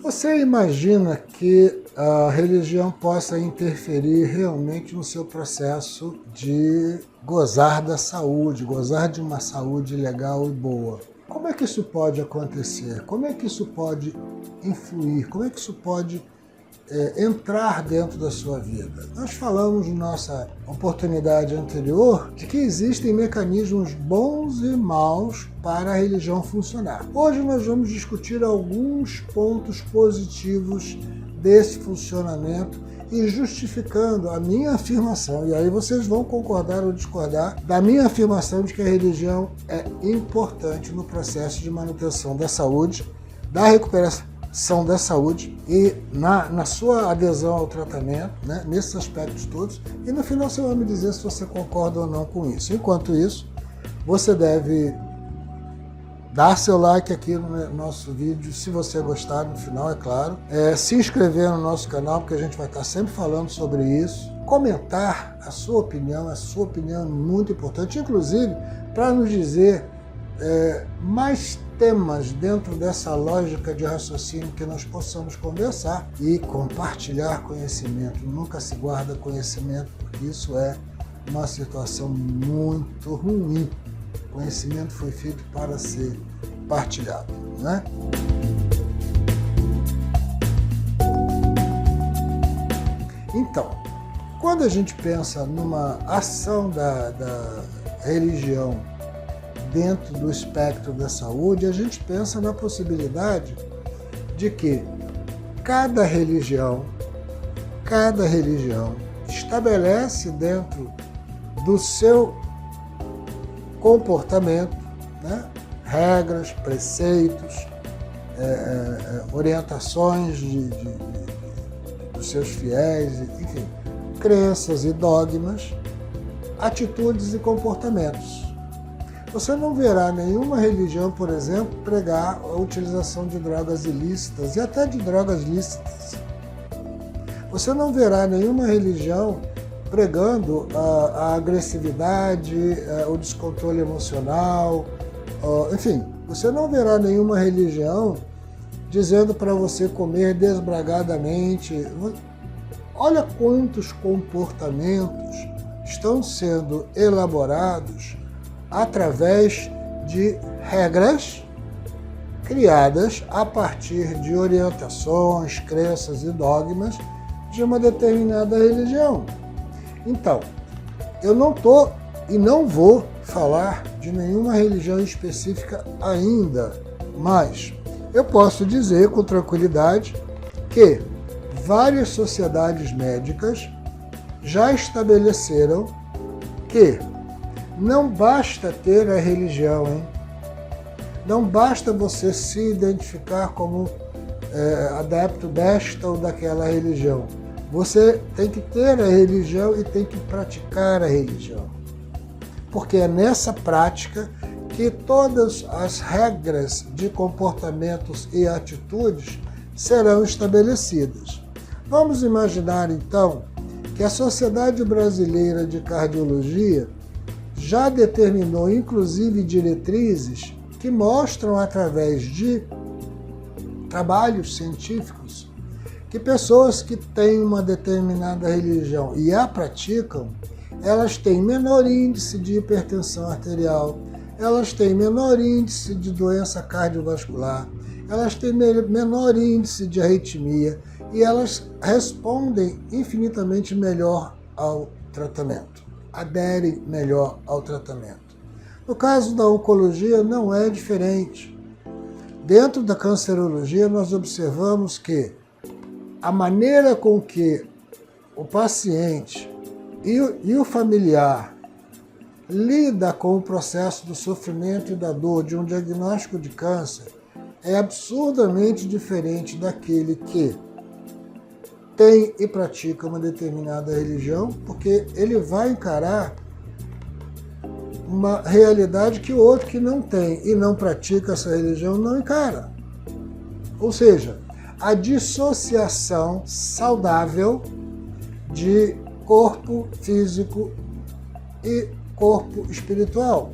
Você imagina que a religião possa interferir realmente no seu processo de gozar da saúde, gozar de uma saúde legal e boa? Como é que isso pode acontecer? Como é que isso pode influir? Como é que isso pode entrar dentro da sua vida? Nós falamos na nossa oportunidade anterior de que existem mecanismos bons e maus para a religião funcionar. Hoje nós vamos discutir alguns pontos positivos desse funcionamento e justificando a minha afirmação, e aí vocês vão concordar ou discordar da minha afirmação de que a religião é importante no processo de manutenção da saúde, da recuperação da saúde e na sua adesão ao tratamento, né, nesses aspectos todos, e no final você vai me dizer se você concorda ou não com isso. Enquanto isso, você deve dar seu like aqui no nosso vídeo, se você gostar, no final, é claro. Se inscrever no nosso canal, porque a gente vai estar sempre falando sobre isso. Comentar a sua opinião é muito importante, inclusive para nos dizer mais temas dentro dessa lógica de raciocínio que nós possamos conversar e compartilhar conhecimento. Nunca se guarda conhecimento, porque isso é uma situação muito ruim. O conhecimento foi feito para ser partilhado, né? Então, quando a gente pensa numa ação da religião dentro do espectro da saúde, a gente pensa na possibilidade de que cada religião estabelece dentro do seu comportamento, né, regras, preceitos, orientações dos seus fiéis, enfim, crenças e dogmas, atitudes e comportamentos. Você não verá nenhuma religião, por exemplo, pregar a utilização de drogas ilícitas e até de drogas lícitas. Você não verá nenhuma religião pregando a agressividade, o descontrole emocional, enfim, você não verá nenhuma religião dizendo para você comer desbragadamente. Olha quantos comportamentos estão sendo elaborados através de regras criadas a partir de orientações, crenças e dogmas de uma determinada religião. Então, eu não estou e não vou falar de nenhuma religião específica ainda, mas eu posso dizer com tranquilidade que várias sociedades médicas já estabeleceram que não basta ter a religião, hein? Não basta você se identificar como adepto desta ou daquela religião. Você tem que ter a religião e tem que praticar a religião. Porque é nessa prática que todas as regras de comportamentos e atitudes serão estabelecidas. Vamos imaginar, então, que a Sociedade Brasileira de Cardiologia já determinou, inclusive, diretrizes que mostram, através de trabalhos científicos, que pessoas que têm uma determinada religião e a praticam, elas têm menor índice de hipertensão arterial, elas têm menor índice de doença cardiovascular, elas têm menor índice de arritmia e elas respondem infinitamente melhor ao tratamento, aderem melhor ao tratamento. No caso da oncologia não é diferente. Dentro da cancerologia nós observamos que a maneira com que o paciente e o familiar lida com o processo do sofrimento e da dor de um diagnóstico de câncer é absurdamente diferente daquele que tem e pratica uma determinada religião, porque ele vai encarar uma realidade que o outro que não tem e não pratica essa religião não encara. Ou seja, a dissociação saudável de corpo físico e corpo espiritual.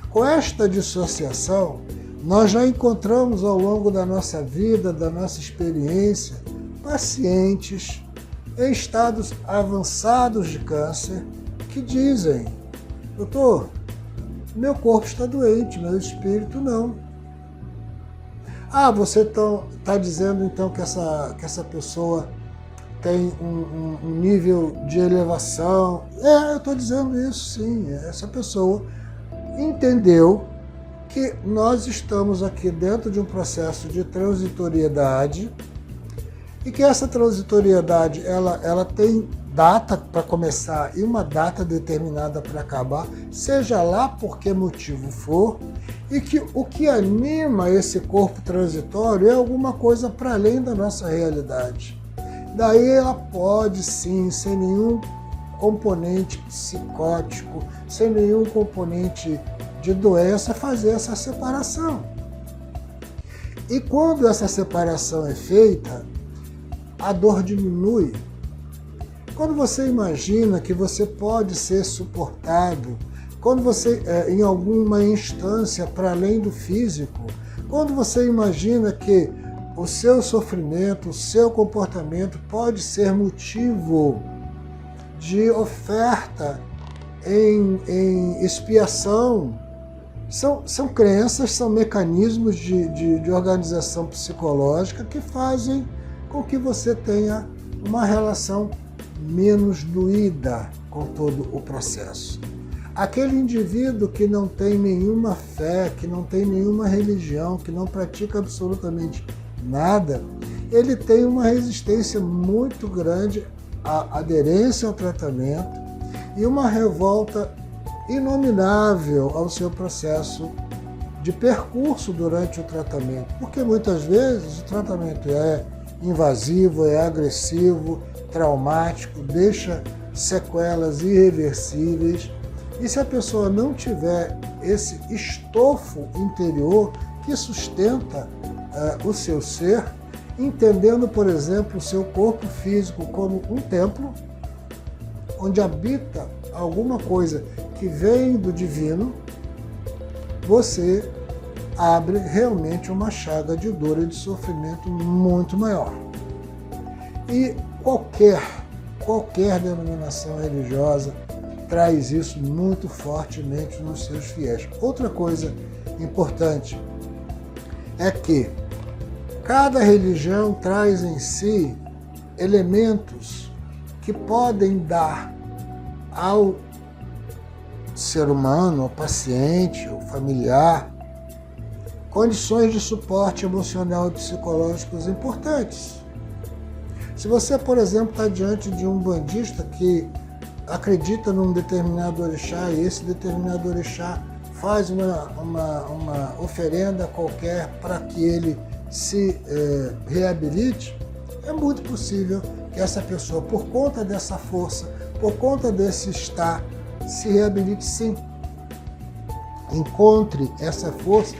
Com esta dissociação, Nós já encontramos ao longo da nossa vida, da nossa experiência, pacientes em estados avançados de câncer que dizem: doutor, meu corpo está doente, meu espírito não. Ah, você está dizendo então que essa pessoa tem um nível de elevação. Eu estou dizendo isso sim. Essa pessoa entendeu que nós estamos aqui dentro de um processo de transitoriedade e que essa transitoriedade ela tem data para começar e uma data determinada para acabar, seja lá por que motivo for, e que o que anima esse corpo transitório é alguma coisa para além da nossa realidade. Daí ela pode sim, sem nenhum componente psicótico, sem nenhum componente de doença, fazer essa separação. E quando essa separação é feita, a dor diminui. Quando você imagina que você pode ser suportado, quando você, em alguma instância para além do físico, quando você imagina que o seu sofrimento, o seu comportamento pode ser motivo de oferta em expiação, são crenças, são mecanismos de organização psicológica que fazem com que você tenha uma relação menos doída com todo o processo. Aquele indivíduo que não tem nenhuma fé, que não tem nenhuma religião, que não pratica absolutamente nada, ele tem uma resistência muito grande à aderência ao tratamento e uma revolta inominável ao seu processo de percurso durante o tratamento, porque muitas vezes o tratamento é invasivo, é agressivo, traumático, deixa sequelas irreversíveis. E se a pessoa não tiver esse estofo interior que sustenta o seu ser, entendendo, por exemplo, o seu corpo físico como um templo, onde habita alguma coisa que vem do divino, você abre realmente uma chaga de dor e de sofrimento muito maior. E qualquer denominação religiosa traz isso muito fortemente nos seus fiéis. Outra coisa importante é que cada religião traz em si elementos que podem dar ao ser humano, ao paciente, ao familiar, condições de suporte emocional e psicológicos importantes. Se você, por exemplo, está diante de um bandista que acredita num determinado orixá e esse determinado orixá faz uma oferenda qualquer para que ele se reabilite, é muito possível que essa pessoa, por conta dessa força, por conta desse estar, se reabilite sim. Encontre essa força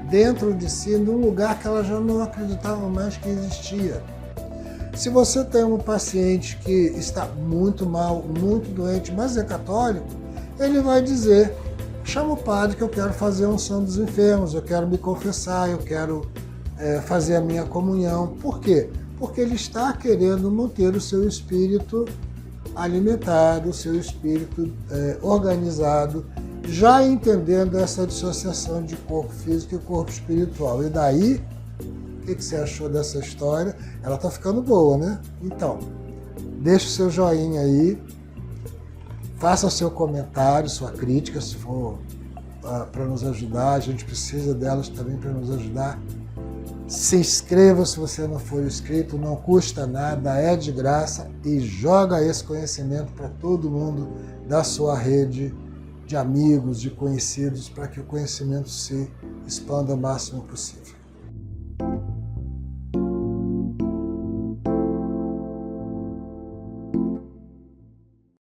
dentro de si, num lugar que ela já não acreditava mais que existia. Se você tem um paciente que está muito mal, muito doente, mas é católico, ele vai dizer: chama o padre que eu quero fazer a unção dos enfermos, eu quero me confessar, eu quero fazer a minha comunhão. Por quê? Porque ele está querendo manter o seu espírito alimentado, o seu espírito organizado, já entendendo essa dissociação de corpo físico e corpo espiritual. E daí, o que você achou dessa história? Ela está ficando boa, né? Então, deixa o seu joinha aí, faça o seu comentário, sua crítica, se for para nos ajudar. A gente precisa delas também para nos ajudar. Se inscreva se você não for inscrito, não custa nada, é de graça, e joga esse conhecimento para todo mundo da sua rede de amigos, de conhecidos, para que o conhecimento se expanda o máximo possível.